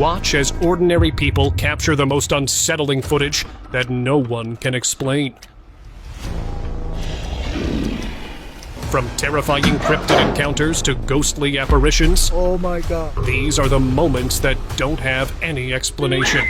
watch as ordinary people capture the most unsettling footage that no one can explain. From terrifying cryptid encounters to ghostly apparitions, oh my god, these are the moments that don't have any explanation.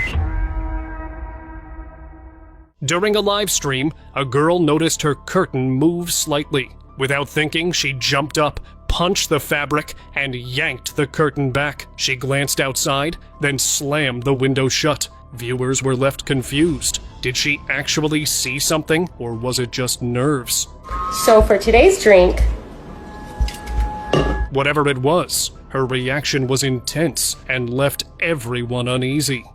During a live stream, a girl noticed her curtain move slightly. Without thinking, she jumped up, punched the fabric, and yanked the curtain back. She glanced outside, then slammed the window shut. Viewers were left confused. Did she actually see something, or was it just nerves? So for today's drink... Whatever it was, her reaction was intense and left everyone uneasy.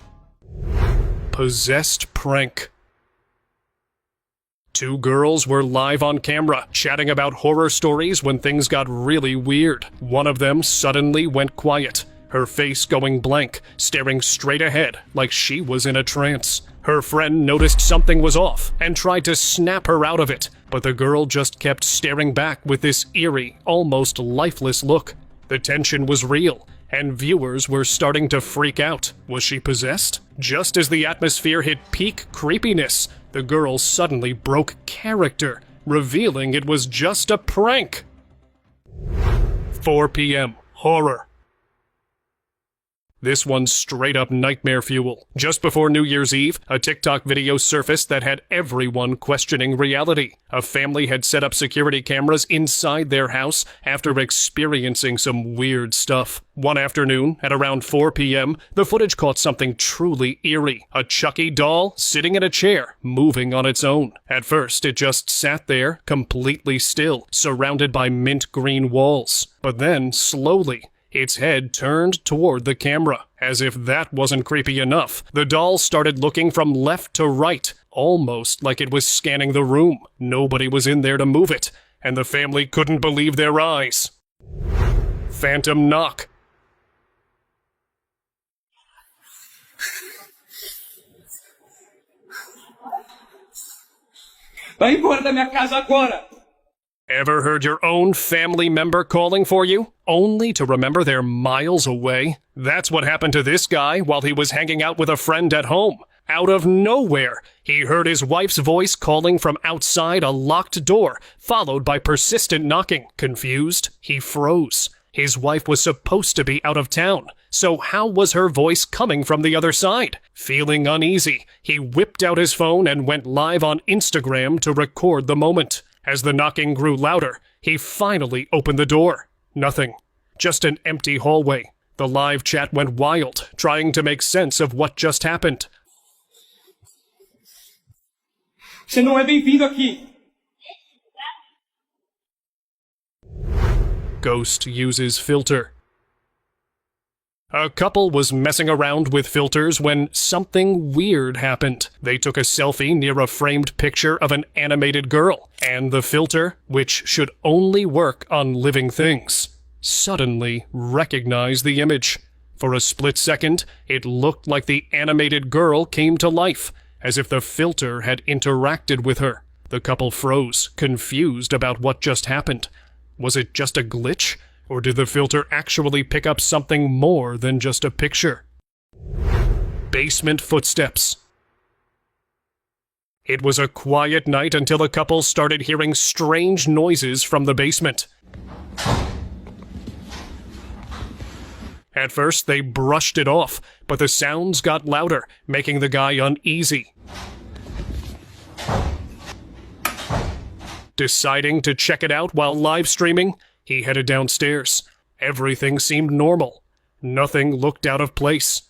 Possessed prank. Two girls were live on camera, chatting about horror stories when things got really weird. One of them suddenly went quiet, her face going blank, staring straight ahead like she was in a trance. Her friend noticed something was off and tried to snap her out of it, but the girl just kept staring back with this eerie, almost lifeless look. The tension was real, and viewers were starting to freak out. Was she possessed? Just as the atmosphere hit peak creepiness, the girl suddenly broke character, revealing it was just a prank. 4 p.m. Horror. This one's straight up nightmare fuel. Just before New Year's Eve, a TikTok video surfaced that had everyone questioning reality. A family had set up security cameras inside their house after experiencing some weird stuff. One afternoon, at around 4 p.m., the footage caught something truly eerie. A Chucky doll sitting in a chair, moving on its own. At first, it just sat there, completely still, surrounded by mint green walls. But then, slowly, its head turned toward the camera. As if that wasn't creepy enough, the doll started looking from left to right, almost like it was scanning the room. Nobody was in there to move it, and the family couldn't believe their eyes. Phantom knock. Vai embora da minha casa agora! Ever heard your own family member calling for you, only to remember they're miles away? That's what happened to this guy while he was hanging out with a friend at home. Out of nowhere, he heard his wife's voice calling from outside a locked door, followed by persistent knocking. Confused, he froze. His wife was supposed to be out of town, so how was her voice coming from the other side? Feeling uneasy, he whipped out his phone and went live on Instagram to record the moment. As the knocking grew louder, he finally opened the door. Nothing. Just an empty hallway. The live chat went wild, trying to make sense of what just happened. Você não é bem-vindo aqui. Ghost uses filter. A couple was messing around with filters when something weird happened. They took a selfie near a framed picture of an animated girl, and the filter, which should only work on living things, suddenly recognized the image. For a split second, it looked like the animated girl came to life, as if the filter had interacted with her. The couple froze, confused about what just happened. Was it just a glitch? Or did the filter actually pick up something more than just a picture? Basement footsteps. It was a quiet night until a couple started hearing strange noises from the basement. At first, they brushed it off, but the sounds got louder, making the guy uneasy. Deciding to check it out while live streaming, he headed downstairs. Everything seemed normal. Nothing looked out of place.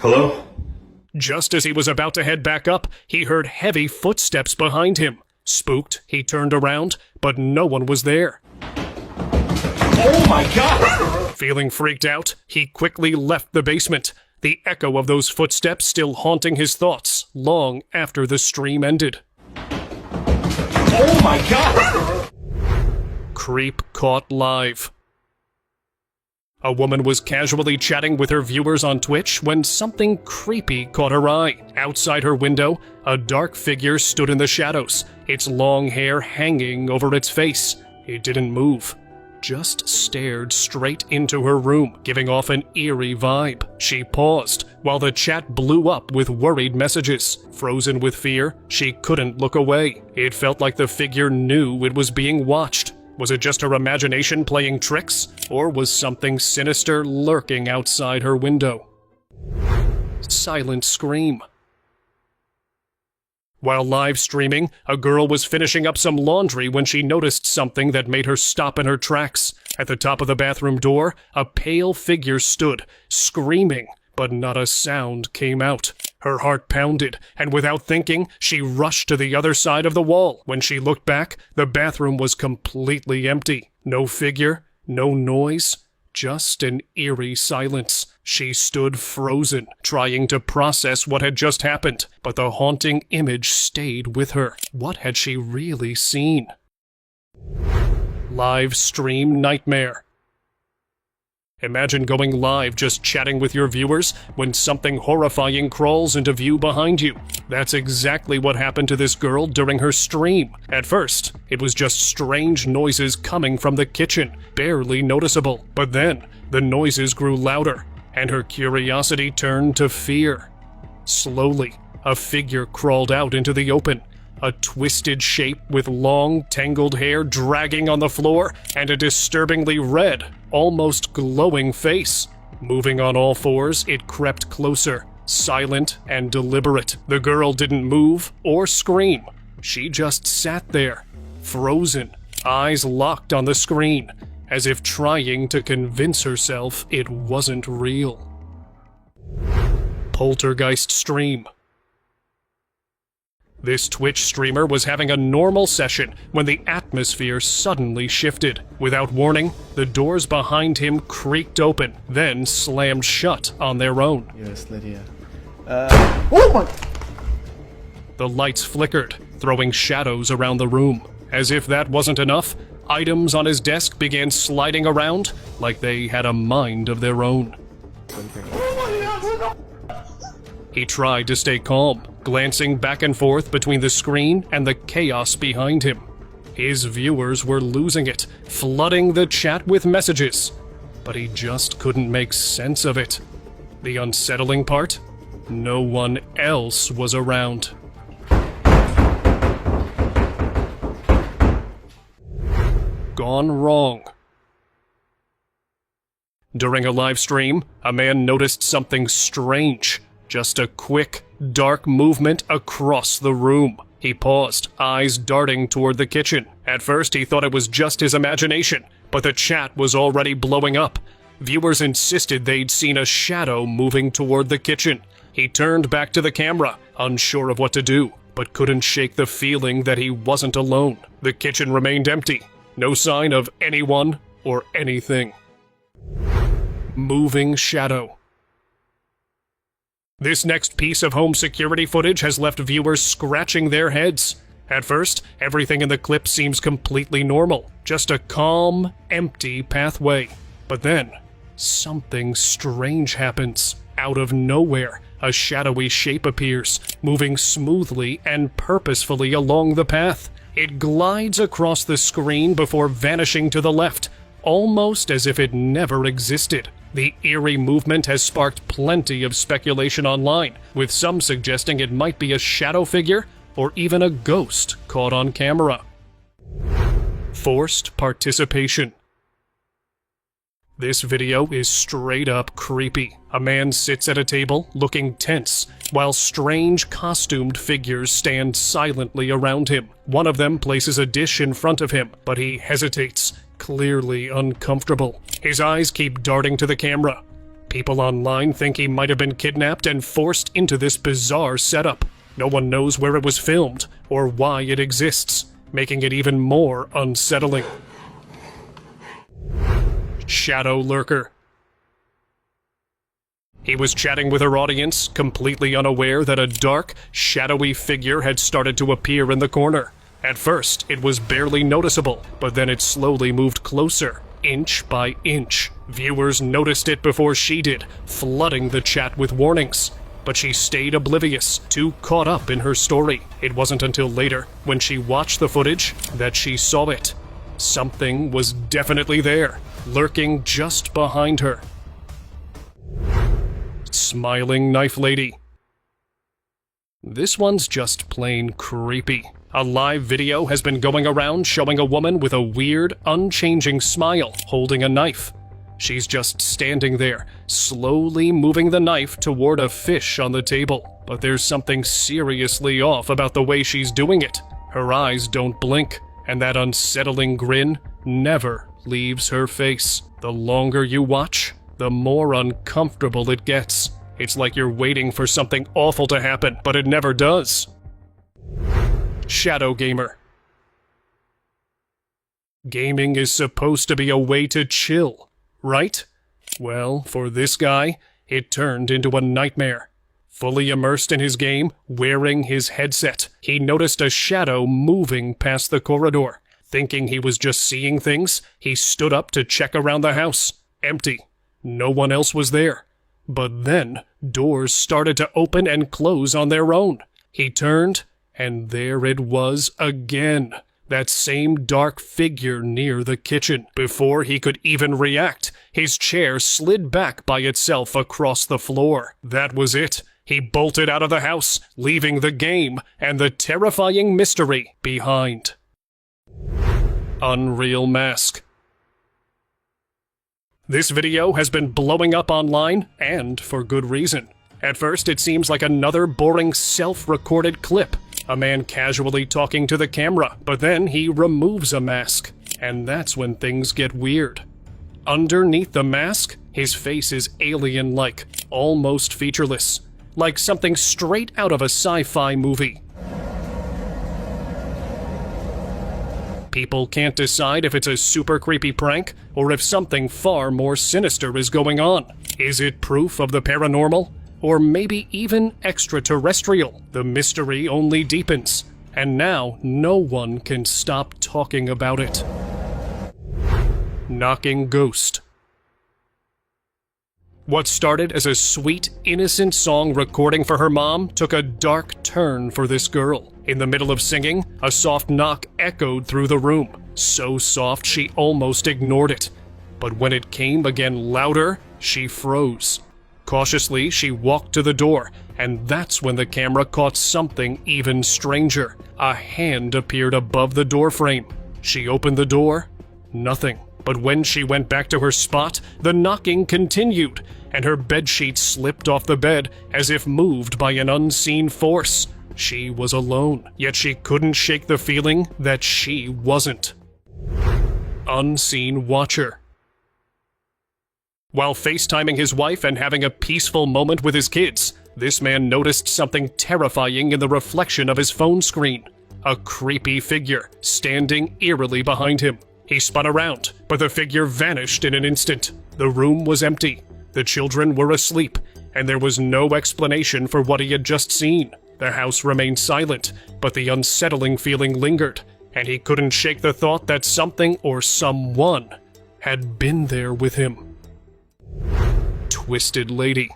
Hello? Just as he was about to head back up, he heard heavy footsteps behind him. Spooked, he turned around, but no one was there. Oh my god! Feeling freaked out, he quickly left the basement, the echo of those footsteps still haunting his thoughts long after the stream ended. Oh my god! Creep caught live. A woman was casually chatting with her viewers on Twitch when something creepy caught her eye. Outside her window, a dark figure stood in the shadows, its long hair hanging over its face. It didn't move. just stared straight into her room, giving off an eerie vibe. She paused while the chat blew up with worried messages. Frozen with fear, she couldn't look away. It felt like the figure knew it was being watched. Was it just her imagination playing tricks, or was something sinister lurking outside her window? Silent scream. While live streaming, a girl was finishing up some laundry when she noticed something that made her stop in her tracks. At the top of the bathroom door, a pale figure stood, screaming, but not a sound came out. Her heart pounded, and without thinking, she rushed to the other side of the wall. When she looked back, the bathroom was completely empty. No figure, no noise, just an eerie silence. She stood frozen, trying to process what had just happened, but the haunting image stayed with her. What had she really seen? Live stream nightmare. Imagine going live just chatting with your viewers when something horrifying crawls into view behind you. That's exactly what happened to this girl during her stream. At first, it was just strange noises coming from the kitchen, barely noticeable. But then, the noises grew louder, and her curiosity turned to fear. Slowly, a figure crawled out into the open. A twisted shape with long, tangled hair dragging on the floor and a disturbingly red, almost glowing face. Moving on all fours, it crept closer, silent and deliberate. The girl didn't move or scream. She just sat there, frozen, eyes locked on the screen, as if trying to convince herself it wasn't real. Poltergeist stream. This Twitch streamer was having a normal session when the atmosphere suddenly shifted. Without warning, the doors behind him creaked open, then slammed shut on their own. Yes, Lydia. Oh my! The lights flickered, throwing shadows around the room. As if that wasn't enough, items on his desk began sliding around like they had a mind of their own. He tried to stay calm, glancing back and forth between the screen and the chaos behind him. His viewers were losing it, flooding the chat with messages, but he just couldn't make sense of it. The unsettling part? No one else was around. Gone wrong. During a live stream, a man noticed something strange. Just a quick, dark movement across the room. He paused, eyes darting toward the kitchen. At first, he thought it was just his imagination, but the chat was already blowing up. Viewers insisted they'd seen a shadow moving toward the kitchen. He turned back to the camera, unsure of what to do, but couldn't shake the feeling that he wasn't alone. The kitchen remained empty. No sign of anyone or anything. Moving shadow. This next piece of home security footage has left viewers scratching their heads. At first, everything in the clip seems completely normal, just a calm, empty pathway. But then, something strange happens. Out of nowhere, a shadowy shape appears, moving smoothly and purposefully along the path. It glides across the screen before vanishing to the left, almost as if it never existed. The eerie movement has sparked plenty of speculation online, with some suggesting it might be a shadow figure or even a ghost caught on camera. Forced participation. This video is straight up creepy. A man sits at a table, looking tense, while strange costumed figures stand silently around him. One of them places a dish in front of him, but he hesitates, clearly uncomfortable. His eyes keep darting to the camera. People online think he might have been kidnapped and forced into this bizarre setup. No one knows where it was filmed or why it exists, making it even more unsettling. Shadow lurker. He was chatting with her audience, completely unaware that a dark, shadowy figure had started to appear in the corner. At first, it was barely noticeable, but then it slowly moved closer, inch by inch. Viewers noticed it before she did, flooding the chat with warnings. But she stayed oblivious, too caught up in her story. It wasn't until later, when she watched the footage, that she saw it. Something was definitely there, lurking just behind her. Smiling knife lady. This one's just plain creepy. A live video has been going around showing a woman with a weird, unchanging smile holding a knife. She's just standing there, slowly moving the knife toward a fish on the table. But there's something seriously off about the way she's doing it. Her eyes don't blink, and that unsettling grin never leaves her face. The longer you watch, the more uncomfortable it gets. It's like you're waiting for something awful to happen, but it never does. Shadow gamer. Gaming is supposed to be a way to chill, right? Well, for this guy, it turned into a nightmare. Fully immersed in his game, wearing his headset, he noticed a shadow moving past the corridor. Thinking he was just seeing things, he stood up to check around the house. Empty. No one else was there. But then, doors started to open and close on their own. He turned, and there it was again. That same dark figure near the kitchen. Before he could even react, his chair slid back by itself across the floor. That was it. He bolted out of the house, leaving the game and the terrifying mystery behind. Unreal Mask. This video has been blowing up online, and for good reason. At first, it seems like another boring self-recorded clip. A man casually talking to the camera, but then he removes a mask. And that's when things get weird. Underneath the mask, his face is alien-like, almost featureless. Like something straight out of a sci-fi movie. People can't decide if it's a super creepy prank or if something far more sinister is going on. Is it proof of the paranormal? Or maybe even extraterrestrial? The mystery only deepens, and now no one can stop talking about it. Knocking Ghost. What started as a sweet, innocent song recording for her mom took a dark turn for this girl. In the middle of singing, a soft knock echoed through the room. So soft she almost ignored it. But when it came again louder, she froze. Cautiously, she walked to the door, and that's when the camera caught something even stranger. A hand appeared above the doorframe. She opened the door. Nothing. But when she went back to her spot, the knocking continued, and her bedsheet slipped off the bed as if moved by an unseen force. She was alone, yet she couldn't shake the feeling that she wasn't. Unseen Watcher. While FaceTiming his wife and having a peaceful moment with his kids, this man noticed something terrifying in the reflection of his phone screen. A creepy figure standing eerily behind him. He spun around, but the figure vanished in an instant. The room was empty. The children were asleep, and there was no explanation for what he had just seen. The house remained silent, but the unsettling feeling lingered, and he couldn't shake the thought that something or someone had been there with him. Twisted Lady.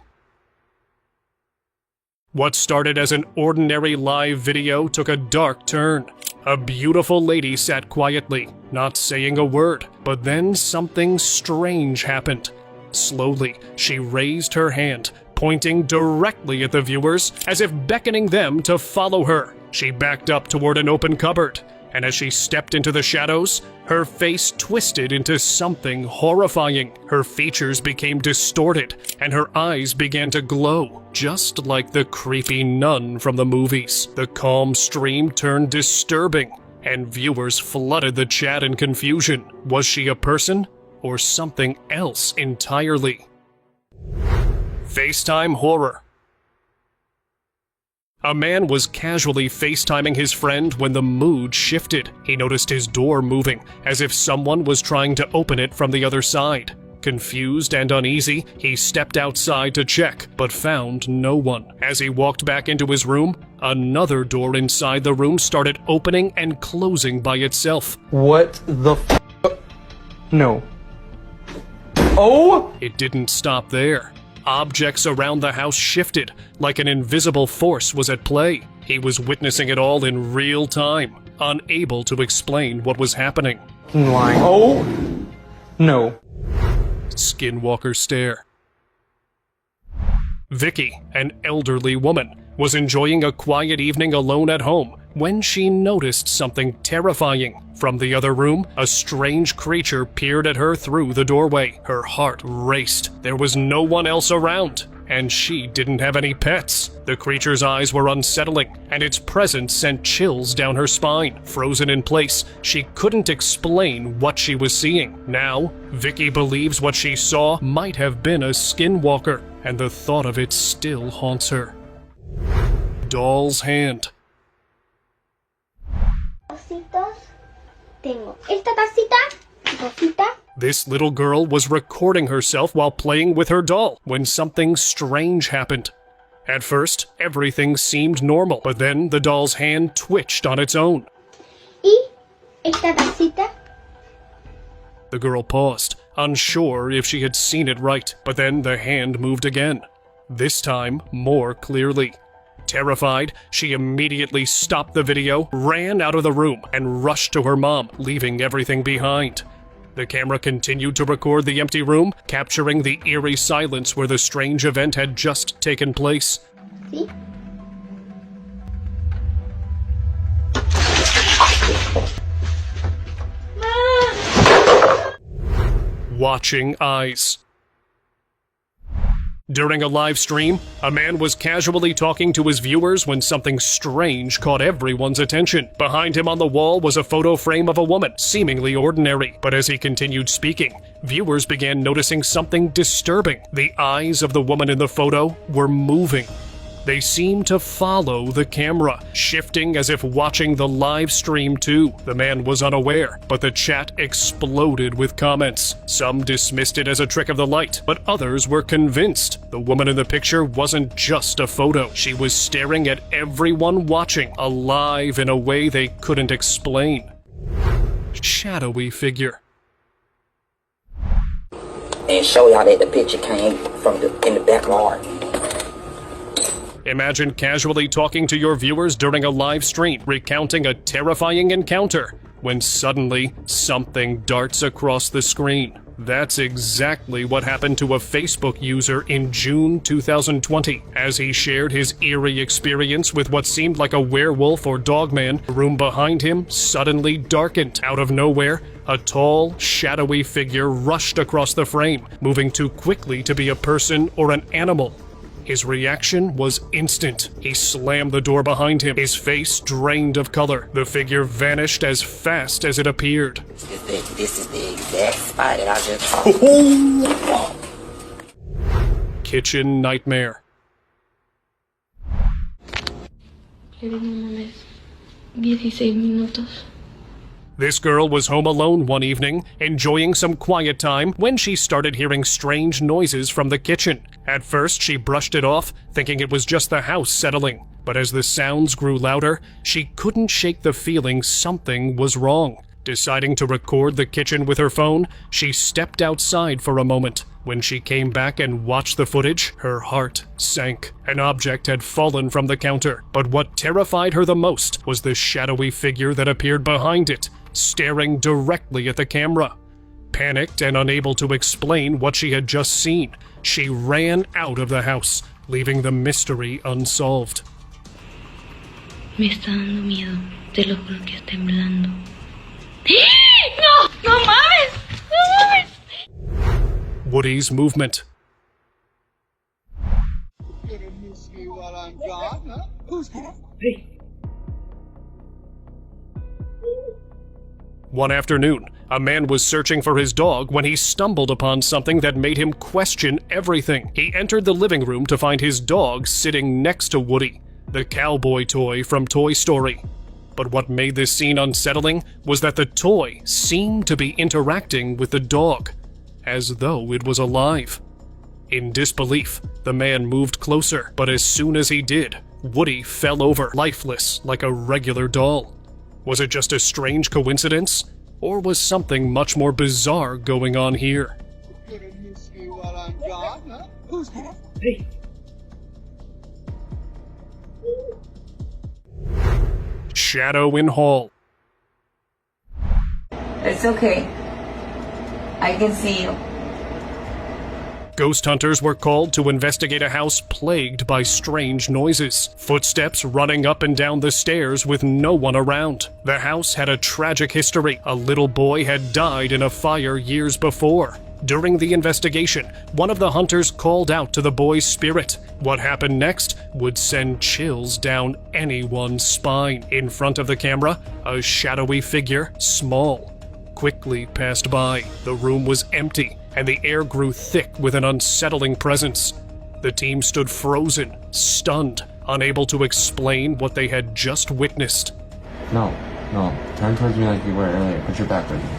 What started as an ordinary live video took a dark turn. A beautiful lady sat quietly, not saying a word, but then something strange happened. Slowly, she raised her hand, pointing directly at the viewers as if beckoning them to follow her. She backed up toward an open cupboard, and as she stepped into the shadows, her face twisted into something horrifying. Her features became distorted, and her eyes began to glow, just like the creepy nun from the movies. The calm stream turned disturbing, and viewers flooded the chat in confusion. Was she a person, or something else entirely? FaceTime horror. A man was casually FaceTiming his friend when the mood shifted. He noticed his door moving, as if someone was trying to open it from the other side. Confused and uneasy, he stepped outside to check, but found no one. As he walked back into his room, another door inside the room started opening and closing by itself. What the f? No. Oh! It didn't stop there. Objects around the house shifted, like an invisible force was at play. He was witnessing it all in real time, unable to explain what was happening. lying. Oh, no. Skinwalker stare. Vicky, an elderly woman, was enjoying a quiet evening alone at home when she noticed something terrifying. From the other room, a strange creature peered at her through the doorway. Her heart raced. There was no one else around, and she didn't have any pets. The creature's eyes were unsettling, and its presence sent chills down her spine. Frozen in place, she couldn't explain what she was seeing. Now, Vicky believes what she saw might have been a skinwalker, and the thought of it still haunts her. Doll's hand. Cositos. Tengo esta tacita, cosita. This little girl was recording herself while playing with her doll when something strange happened. At first, everything seemed normal, but then the doll's hand twitched on its own. Y esta tacita. The girl paused, unsure if she had seen it right, but then the hand moved again. This time, more clearly. Terrified, she immediately stopped the video, ran out of the room, and rushed to her mom, leaving everything behind. The camera continued to record the empty room, capturing the eerie silence where the strange event had just taken place. ¿Sí? Watching eyes. During a live stream, a man was casually talking to his viewers when something strange caught everyone's attention. Behind him on the wall was a photo frame of a woman, seemingly ordinary. But as he continued speaking, viewers began noticing something disturbing. The eyes of the woman in the photo were moving. They seemed to follow the camera, shifting as if watching the live stream too. The man was unaware, but the chat exploded with comments. Some dismissed it as a trick of the light, but others were convinced the woman in the picture wasn't just a photo. She was staring at everyone watching, alive in a way they couldn't explain. Shadowy figure. And show y'all that the picture came from in the backyard. Imagine casually talking to your viewers during a live stream, recounting a terrifying encounter, when suddenly something darts across the screen. That's exactly what happened to a Facebook user in June 2020. As he shared his eerie experience with what seemed like a werewolf or dogman, the room behind him suddenly darkened. Out of nowhere, a tall, shadowy figure rushed across the frame, moving too quickly to be a person or an animal. His reaction was instant. He slammed the door behind him, his face drained of color. The figure vanished as fast as it appeared. This is the exact spot that I just... Kitchen nightmare. Le di no mames 16 minutos. This girl was home alone one evening, enjoying some quiet time, when she started hearing strange noises from the kitchen. At first, she brushed it off, thinking it was just the house settling. But as the sounds grew louder, she couldn't shake the feeling something was wrong. Deciding to record the kitchen with her phone, she stepped outside for a moment. When she came back and watched the footage, her heart sank. An object had fallen from the counter, but what terrified her the most was the shadowy figure that appeared behind it, staring directly at the camera. Panicked and unable to explain what she had just seen, she ran out of the house, leaving the mystery unsolved. Me está dando miedo. Te lo juro que está temblando. No! No mames! No mames! Woody's movement. One afternoon, a man was searching for his dog when he stumbled upon something that made him question everything. He entered the living room to find his dog sitting next to Woody, the cowboy toy from Toy Story. But what made this scene unsettling was that the toy seemed to be interacting with the dog, as though it was alive. In disbelief, the man moved closer, but as soon as he did, Woody fell over, lifeless like a regular doll. Was it just a strange coincidence, or was something much more bizarre going on here? Shadow in hall. It's okay. I can see you. Ghost hunters were called to investigate a house plagued by strange noises, footsteps running up and down the stairs with no one around. The house had a tragic history. A little boy had died in a fire years before. During the investigation, one of the hunters called out to the boy's spirit. What happened next would send chills down anyone's spine. In front of the camera, a shadowy figure, small, quickly passed by. The room was empty, and the air grew thick with an unsettling presence. The team stood frozen, stunned, unable to explain what they had just witnessed. No. Turn towards me like you were earlier. Put your back towards me.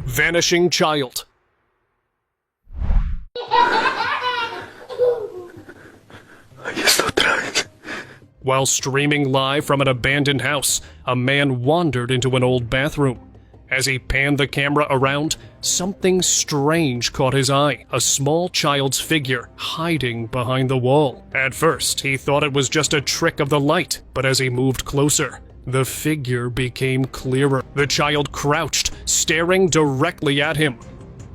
Vanishing child. While streaming live from an abandoned house, a man wandered into an old bathroom. As he panned the camera around, something strange caught his eye, a small child's figure hiding behind the wall. At first, he thought it was just a trick of the light, but as he moved closer, the figure became clearer. The child crouched, staring directly at him.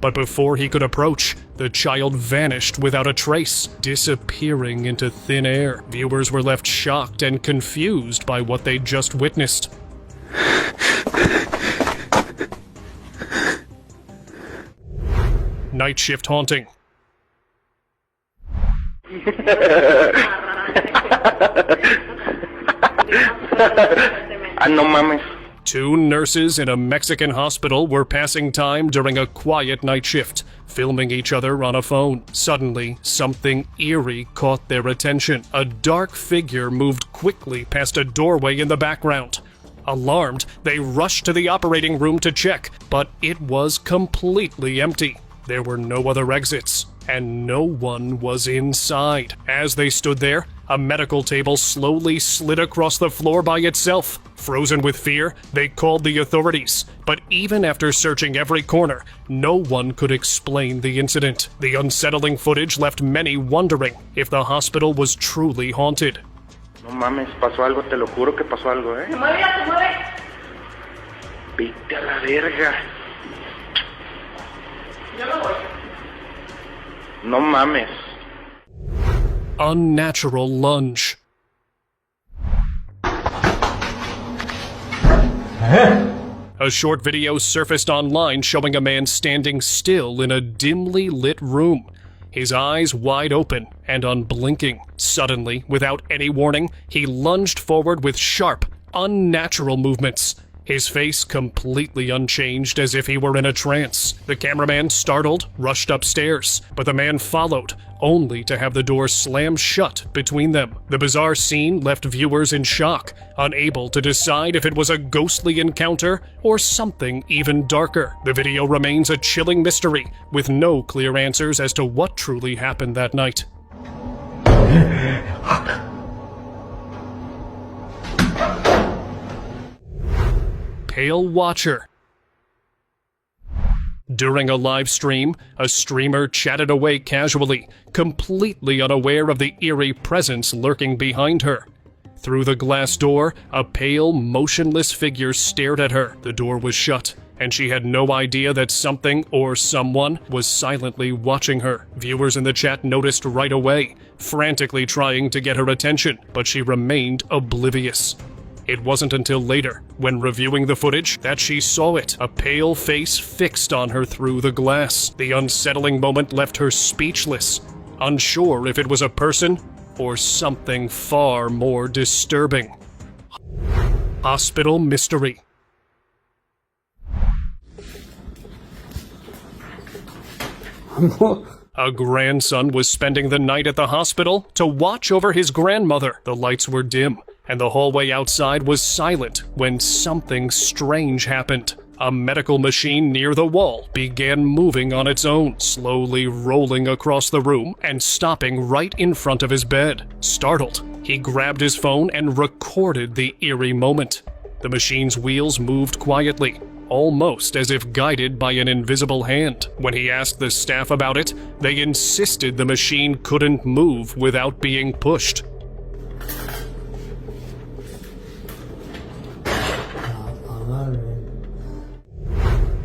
But before he could approach, the child vanished without a trace, disappearing into thin air. Viewers were left shocked and confused by what they'd just witnessed. Night shift haunting. No mames. Two nurses in a Mexican hospital were passing time during a quiet night shift, filming each other on a phone. Suddenly, something eerie caught their attention. A dark figure moved quickly past a doorway in the background. Alarmed, they rushed to the operating room to check, but it was completely empty. There were no other exits, and no one was inside. As they stood there, a medical table slowly slid across the floor by itself. Frozen with fear, they called the authorities. But even after searching every corner, no one could explain the incident. The unsettling footage left many wondering if the hospital was truly haunted. No mames, pasó algo, te lo juro que pasó algo, ¿eh? ¡Se mueve! Vete a la verga. No mames. Unnatural lunge. A short video surfaced online showing a man standing still in a dimly lit room, his eyes wide open and unblinking. Suddenly, without any warning, he lunged forward with sharp, unnatural movements, his face completely unchanged as if he were in a trance. The cameraman, startled, rushed upstairs, but the man followed, only to have the door slam shut between them. The bizarre scene left viewers in shock, unable to decide if it was a ghostly encounter or something even darker. The video remains a chilling mystery, with no clear answers as to what truly happened that night. Pale Watcher. During a live stream, a streamer chatted away casually, completely unaware of the eerie presence lurking behind her. Through the glass door, a pale, motionless figure stared at her. The door was shut, and she had no idea that something or someone was silently watching her. Viewers in the chat noticed right away, frantically trying to get her attention, but she remained oblivious. It wasn't until later, when reviewing the footage, that she saw it, a pale face fixed on her through the glass. The unsettling moment left her speechless, unsure if it was a person or something far more disturbing. Hospital mystery. A grandson was spending the night at the hospital to watch over his grandmother. The lights were dim, and the hallway outside was silent when something strange happened. A medical machine near the wall began moving on its own, slowly rolling across the room and stopping right in front of his bed. Startled, he grabbed his phone and recorded the eerie moment. The machine's wheels moved quietly, almost as if guided by an invisible hand. When he asked the staff about it, they insisted the machine couldn't move without being pushed.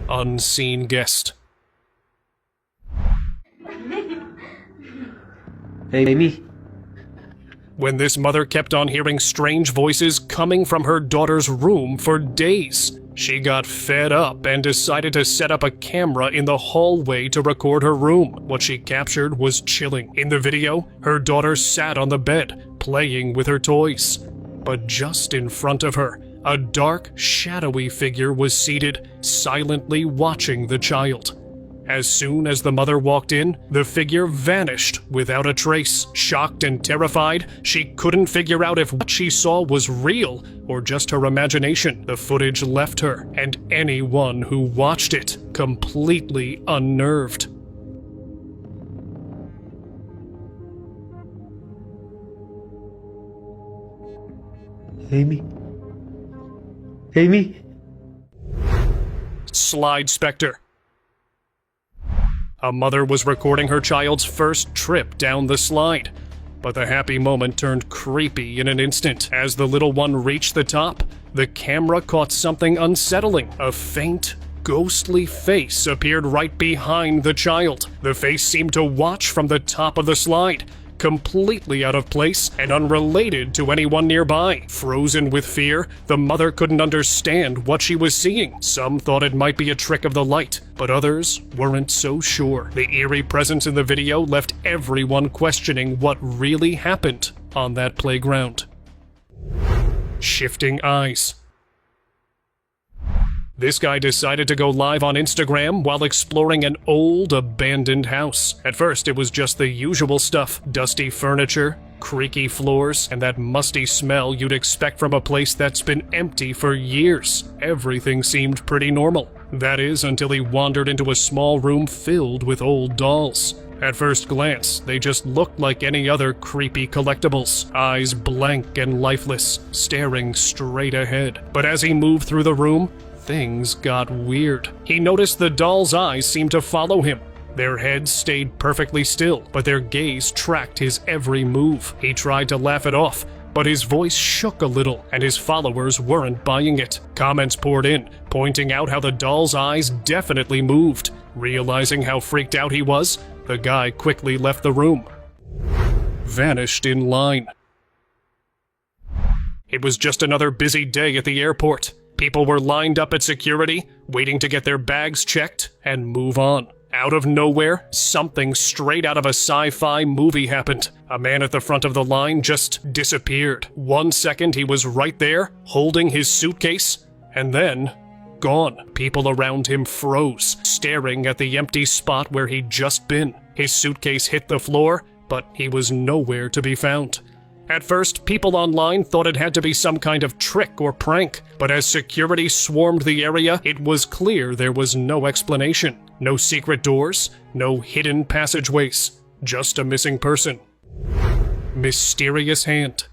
unseen guest. Hey, baby. When this mother kept on hearing strange voices coming from her daughter's room for days, she got fed up and decided to set up a camera in the hallway to record her room. What she captured was chilling. In the video, her daughter sat on the bed, playing with her toys. But just in front of her, a dark, shadowy figure was seated, silently watching the child. As soon as the mother walked in, the figure vanished without a trace. Shocked and terrified, she couldn't figure out if what she saw was real or just her imagination. The footage left her, and anyone who watched it, completely unnerved. Amy? Amy? Slide Spectre. A mother was recording her child's first trip down the slide, but the happy moment turned creepy in an instant. As the little one reached the top, the camera caught something unsettling. A faint, ghostly face appeared right behind the child. The face seemed to watch from the top of the slide, completely out of place and unrelated to anyone nearby. Frozen with fear, the mother couldn't understand what she was seeing. Some thought it might be a trick of the light, but others weren't so sure. The eerie presence in the video left everyone questioning what really happened on that playground. Shifting eyes. This guy decided to go live on Instagram while exploring an old, abandoned house. At first, it was just the usual stuff: dusty furniture, creaky floors, and that musty smell you'd expect from a place that's been empty for years. Everything seemed pretty normal. That is, until he wandered into a small room filled with old dolls. At first glance, they just looked like any other creepy collectibles, eyes blank and lifeless, staring straight ahead. But as he moved through the room, things got weird. He noticed the dolls' eyes seemed to follow him. Their heads stayed perfectly still, but their gaze tracked his every move. He tried to laugh it off, but his voice shook a little, and his followers weren't buying it. Comments poured in, pointing out how the dolls' eyes definitely moved. Realizing how freaked out he was, the guy quickly left the room. Vanished in line. It was just another busy day at the airport. People were lined up at security, waiting to get their bags checked and move on. Out of nowhere, something straight out of a sci-fi movie happened. A man at the front of the line just disappeared. 1 second he was right there, holding his suitcase, and then gone. People around him froze, staring at the empty spot where he'd just been. His suitcase hit the floor, but he was nowhere to be found. At first, people online thought it had to be some kind of trick or prank, but as security swarmed the area, it was clear there was no explanation. No secret doors, no hidden passageways, just a missing person. Mysterious hand.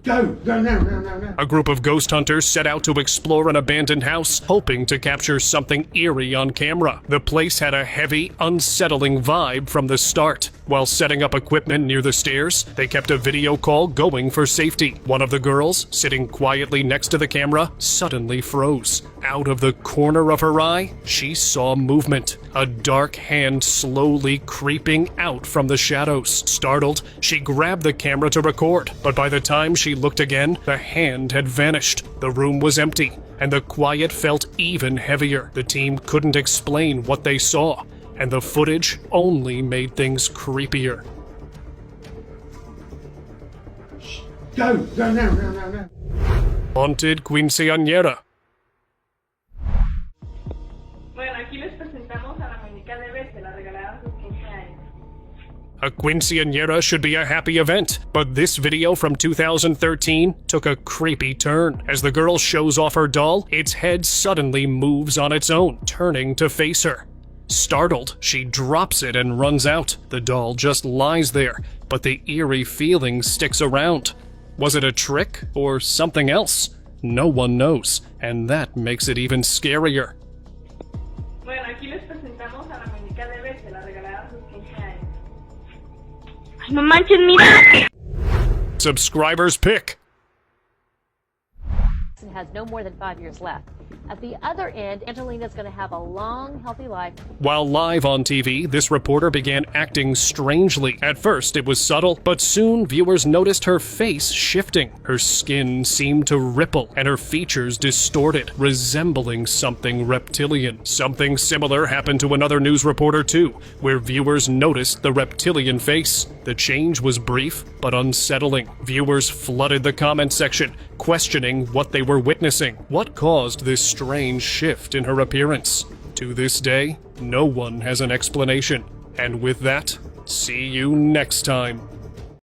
Go now. A group of ghost hunters set out to explore an abandoned house, hoping to capture something eerie on camera. The place had a heavy, unsettling vibe from the start. While setting up equipment near the stairs, they kept a video call going for safety. One of the girls, sitting quietly next to the camera, suddenly froze. Out of the corner of her eye, she saw movement. A dark hand slowly creeping out from the shadows. Startled, she grabbed the camera to record, but by the time she looked again, the hand had vanished. The room was empty, and the quiet felt even heavier. The team couldn't explain what they saw, and the footage only made things creepier. Go now. Haunted Quinceañera. Bueno, aquí les presentamos a la muñeca de Beth, se la regalaron sus 15 años. A quinceañera should be a happy event, but this video from 2013 took a creepy turn. As the girl shows off her doll, its head suddenly moves on its own, turning to face her. Startled, she drops it and runs out. The doll just lies there, but the eerie feeling sticks around. Was it a trick or something else? No one knows, and that makes it even scarier. Bueno, aquí les presentamos a la muñeca de Beth, se la regalaron sus 15 años. Ay, no manches, mira. Subscribers pick. and has no more than 5 years left. At the other end, Angelina's going to have a long, healthy life. While live on TV, this reporter began acting strangely. At first, it was subtle, but soon viewers noticed her face shifting. Her skin seemed to ripple, and her features distorted, resembling something reptilian. Something similar happened to another news reporter too, where viewers noticed the reptilian face. The change was brief, but unsettling. Viewers flooded the comment section, questioning what they were witnessing. What caused this strange shift in her appearance? To this day, no one has an explanation. And with that, see you next time.